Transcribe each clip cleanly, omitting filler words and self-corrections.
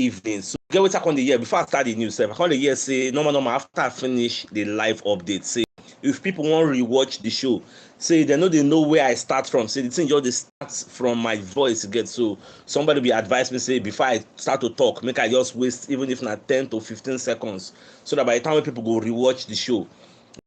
evening. So get what I on the year before I start the news. I on the year say normal after I finish the live update. Say if people want to rewatch the show, say they know where I start from. Say the thing just starts from my voice again. So somebody be advise me say before I start to talk, make I just waste even if not 10 to 15 seconds. So that by the time when people go rewatch the show,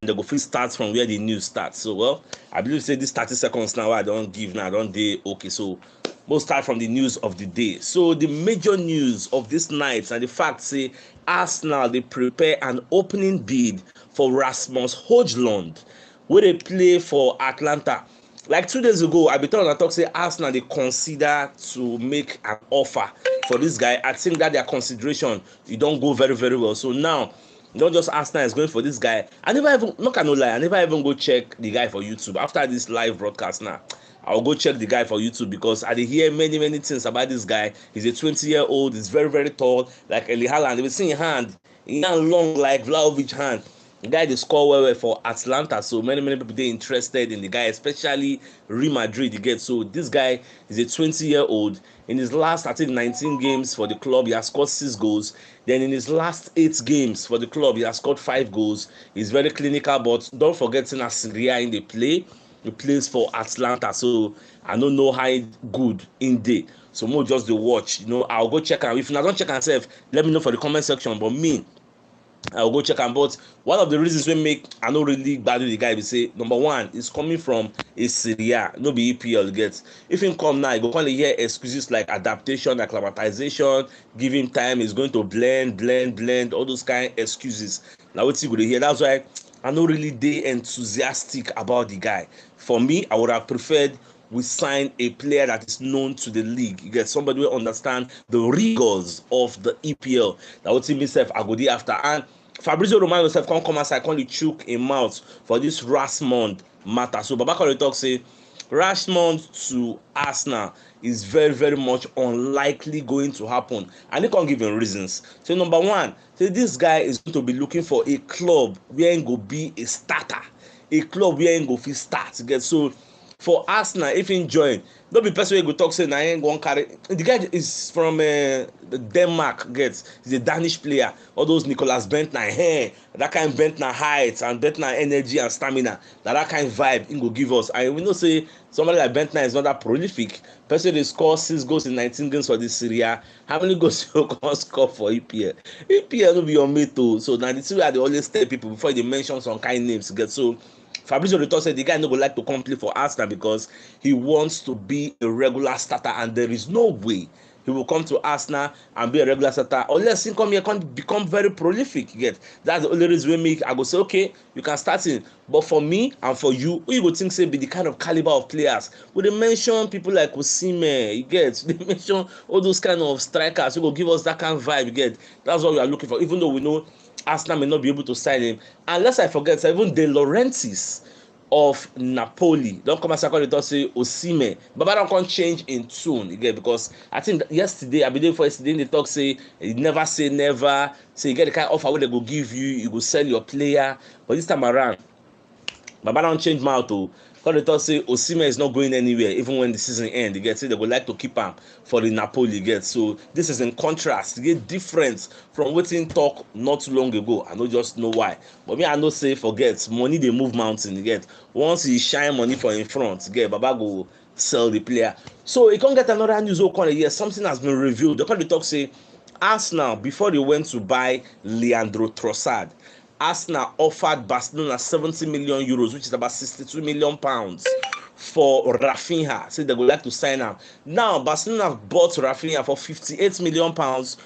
they go fit start from where the news starts. So well, I believe say this 30 seconds now I don't give now, I don't dey okay. So we'll start from the news of the day. So the major news of this night and the fact say Arsenal they prepare an opening bid for RASMUS HOJLUND, where they play for Atlanta. Like 2 days ago, I be telling on talk say Arsenal they consider to make an offer for this guy. I think that their consideration it don't go very very well. So now not just Arsenal is going for this guy. I never even, not gonna lie, I never even go check the guy for YouTube. After this live broadcast now, I'll go check the guy for YouTube because I hear many things about this guy. He's a 20-year-old, he's very, very tall, like Eli Haaland. They will see his hand long like Vlahovic hand. The guy they score well for Atlanta, so many people they interested in the guy, especially Real Madrid. You get so this guy is a 20-year-old. In his last, I think 19 games for the club, he has scored 6 goals. Then in his last 8 games for the club, he has scored 5 goals. He's very clinical, but don't forget in Syria in the play. He plays for Atlanta, so I don't know how good in day. So more just the watch. I'll go check and if you don't check myself, let me know for the comment section. But me, I'll go check and but one of the reasons we make I don't really value the guy we say number one is coming from a Syria, no be EPL gets. If him come now, you go kind of hear excuses like adaptation, acclimatization, give him time, he's going to blend, all those kind of excuses. Now what you go to hear? That's why I'm not really that enthusiastic about the guy. For me, I would have preferred we sign a player that is known to the league. You get somebody who understand the rigors of the EPL. That would see myself I go there after. And Fabrizio Romano self can't come aside, can't choke a mouth for this RASMUS matter. So Babakari talk say RASMUS to Arsenal is very much unlikely going to happen. And they can't give him reasons. So number one, say this guy is going to be looking for a club where he go be a starter. A club where he go fit start. Get so for Arsenal, if he join, don't be person who go talk say na him go carry. The guy is from Denmark. He's a Danish player. All those Nicolas Bentner hair, that kind of Bentner height and Bentner energy and stamina, that kind of vibe he go give us. And we know say somebody like Bentner is not that prolific. Person they score 6 goals in 19 games for this Syria. How many goals you can score for EPL? EPL will be your mate too. So now the two are they always tell people before they mention some kind of names. So Fabrizio Romano said the guy no go like to come play for Arsenal because he wants to be a regular starter, and there is no way he will come to Arsenal and be a regular starter unless he come here can become very prolific. That's the only reason we make I go say okay, you can start in. But for me and for you, who you go think say be the kind of caliber of players? We they mention people like Osimhen, they mention all those kind of strikers who will give us that kind of vibe. That's what we are looking for, even though we know Arsenal may not be able to sign him. Unless I forget, even De Laurentiis of Napoli don't come as I call it say Osimhen, but don't come change in tune because I think yesterday, I believe for yesterday they talk say never say never. So you get the kind of offer where they go give you go sell your player. But this time around, Baba don't change mouth to because they thought say Osimhen is not going anywhere even when the season ends. Say they would like to keep him for the Napoli. So this is in contrast, different from what in talk not too long ago. I don't just know why, but me I know say forget money they move mountain. Once he shine money for in front, Baba go sell the player. So you can't get another news here. Something has been revealed. They talk say Arsenal before they went to buy Leandro Trossard, Arsenal offered Barcelona 70 million euros, which is about 62 million pounds, for Rafinha. Say they would like to sign him. Now Barcelona bought Rafinha for 58 million pounds.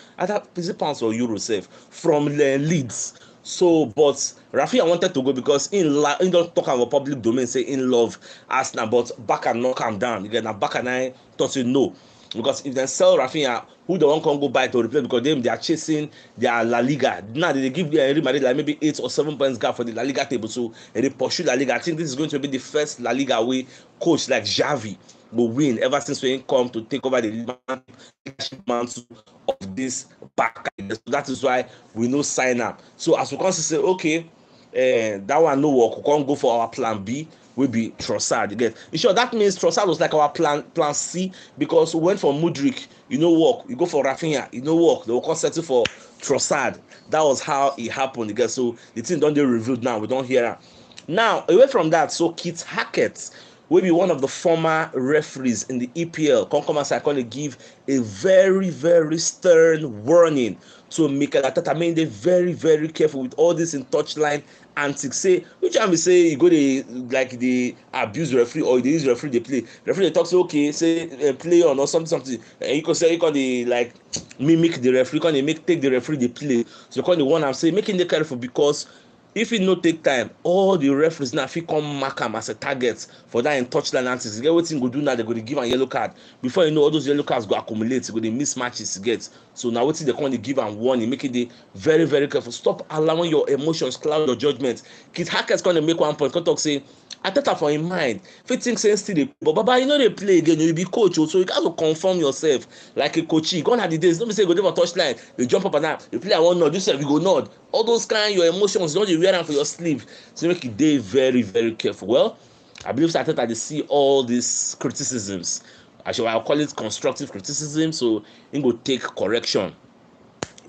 Is it pounds or euros safe from Leeds? So, but Rafinha wanted to go because he don't talk about public domain, say in love Arsenal, but Barca knock him down. Now Barca and I thought no. Because if they sell Rafinha, who the one can go buy to replace because they are chasing their La Liga. Now they give Real Madrid like maybe 8 or 7 points gap for the La Liga table. So they pursue La Liga. I think this is going to be the first La Liga way coach like Xavi will win ever since we come to take over the leadership mantle of this back. So that is why we no sign up. So as we can say, okay, that one no work. We can't go for our plan B. will be Trossard. You get? In short, that means Trossard was like our plan C, because we went for Mudryk, work. You go for Rafinha, work. They will come settle for Trossard. That was how it happened. You get? So the thing don't they revealed now. We don't hear that. Now, away from that, so Kit Hackett will be one of the former referees in the EPL. Come as I call it, give a very, very stern warning to Mikel Arteta. I mean, they're very, very careful with all this in touchline antics. Say, which time we say you go to like the abuse referee or they use referee they play. Referee they talk say okay, say play on or something. And you can say you can the like mimic the referee, can they take the referee they play. So you can the one I'm saying making them careful, because if it no take time, all the referees now fit come mark am as a target for that in touchline antics. You get wetin go do now, they go to give a yellow card. Before you know, all those yellow cards go accumulate, go dey mismatches get. So now wetin they come dey give am warning, make it dey very, very careful. Stop allowing your emotions cloud your judgment. Kit Hackett come dey make one point, come talk say Arteta for him mind fit think say still dey, but baba you no dey play again, you be coach so you gats to confirm yourself like a coachee. Gone are the days, no be say you go dey for touchline, you jump up and down, you play I wan nod, you sef you go nod. All those kind your emotions, don't you wear them for your sleeve. So make it dey very, very careful. Well, I believe Arteta dey see all these criticisms. I'll call it constructive criticism, so he go take correction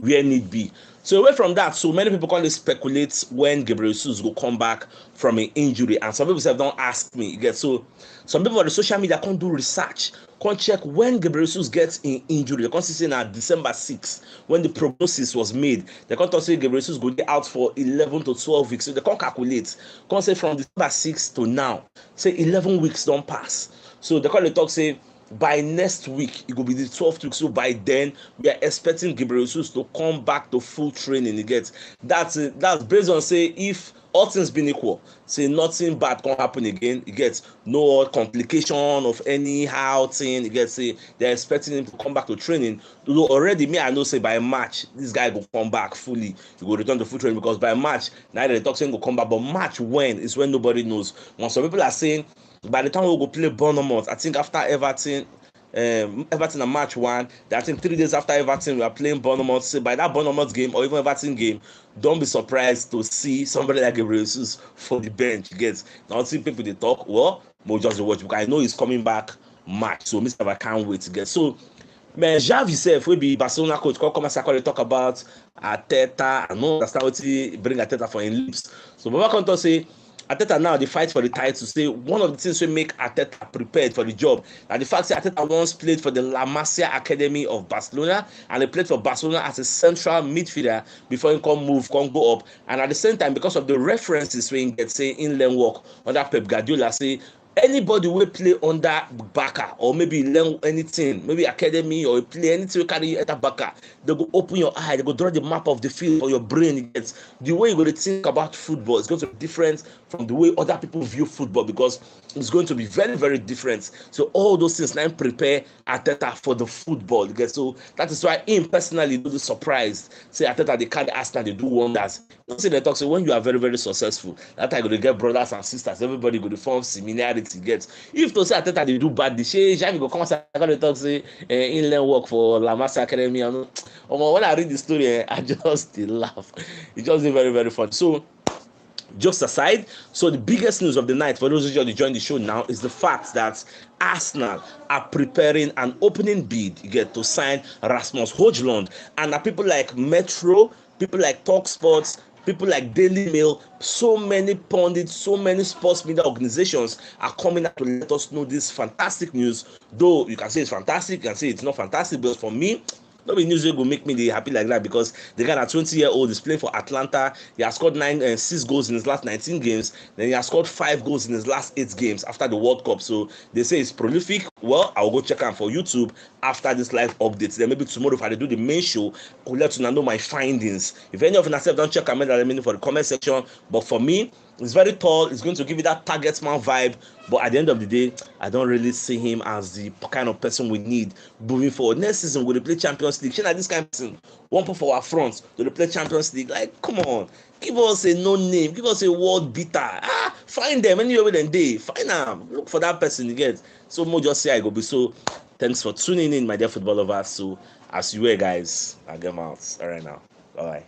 where need be. So away from that, so many people can speculate when Gabriel Jesus will come back from an injury, and some people have don't ask me. You get? So some people on the social media can't do research, can't check when Gabriel Jesus gets in injury. They can't see now December 6th when the prognosis was made. They can't say Gabriel Jesus go out for 11 to 12 weeks. So they can't calculate. Can't say from December 6th to now, say 11 weeks don't pass. So they can't talk say by next week it will be the 12th week. So by then we are expecting Gabriel Jesus to come back to full training. You get? That's based on say if all things being equal, say nothing bad can happen again. You get? No complication of anyhow thing. You get? Say they're expecting him to come back to training. Though already me I know say by March this guy will come back fully. He will return to full training, because by March neither the talk saying will come back, but March when is when nobody knows. When some people are saying by the time we go play Bournemouth, I think after Everton and March 1, I think 3 days after Everton we are playing Bournemouth. So by that Bournemouth game or even Everton game, don't be surprised to see somebody like Gabriel Jesus for the bench. Gets now see people they talk. Well, we'll just watch, because I know he's coming back March, so Mr. I can't wait to get. So man, Javi himself will be Barcelona coach. Come as I call talk about Arteta. I know understand what he bring Arteta for in lips. So Baba Conto say Arteta now they fight for the title. Say one of the things we make Arteta prepared for the job. And the fact that Arteta once played for the La Masia Academy of Barcelona, and he played for Barcelona as a central midfielder before he come go up. And at the same time, because of the references when he gets say inland work under Pep Guardiola, say anybody will play under Baka or maybe learn anything, maybe academy or play anything you carry at Baka, they go open your eye, they go draw the map of the field for your brain. Gets the way you're going to think about football is going to be different from the way other people view football, because it's going to be very, very different. So all those things now prepare Arteta for the football. Gets so that is why him personally do the surprise. Say Arteta they carry Arsenal, they do wonders. Don't say they talk. So when you are very, very successful, that time you going to get brothers and sisters, everybody going to form similarity. Gets if to say Arteta they do bad, the shame go come and they talk say inland work for La Masia Academy. When I read the story, I just laugh. It's just very, very fun. So jokes aside, so the biggest news of the night for those of you who join the show now is the fact that Arsenal are preparing an opening bid to sign RASMUS HOJLUND, and people like Metro, people like TalkSports, people like Daily Mail, so many pundits, so many sports media organizations are coming out to let us know this fantastic news. Though you can say it's fantastic, you can say it's not fantastic, but for me, no be news will make me happy like that, because the guy at 20-year-old is playing for Atlanta. He has scored 6 goals in his last 19 games. Then he has scored 5 goals in his last 8 games after the World Cup. So they say it's prolific. Well, I'll go check him for YouTube after this live update. Then maybe tomorrow if I do the main show, I'll let you know my findings. If any of you yourself don't check him, let me know for the comment section. But for me, it's very tall. It's going to give you that target man vibe. But at the end of the day, I don't really see him as the kind of person we need moving forward. Next season, we'll play Champions League. Like this kind of person, one put for our front to play Champions League. Like, come on. Give us a no name. Give us a world beater. Find them anywhere within day. Find them. Look for that person you get. So more just say I go be. So thanks for tuning in, my dear football lovers. So as you were, guys, I'll get out. All right now. Bye.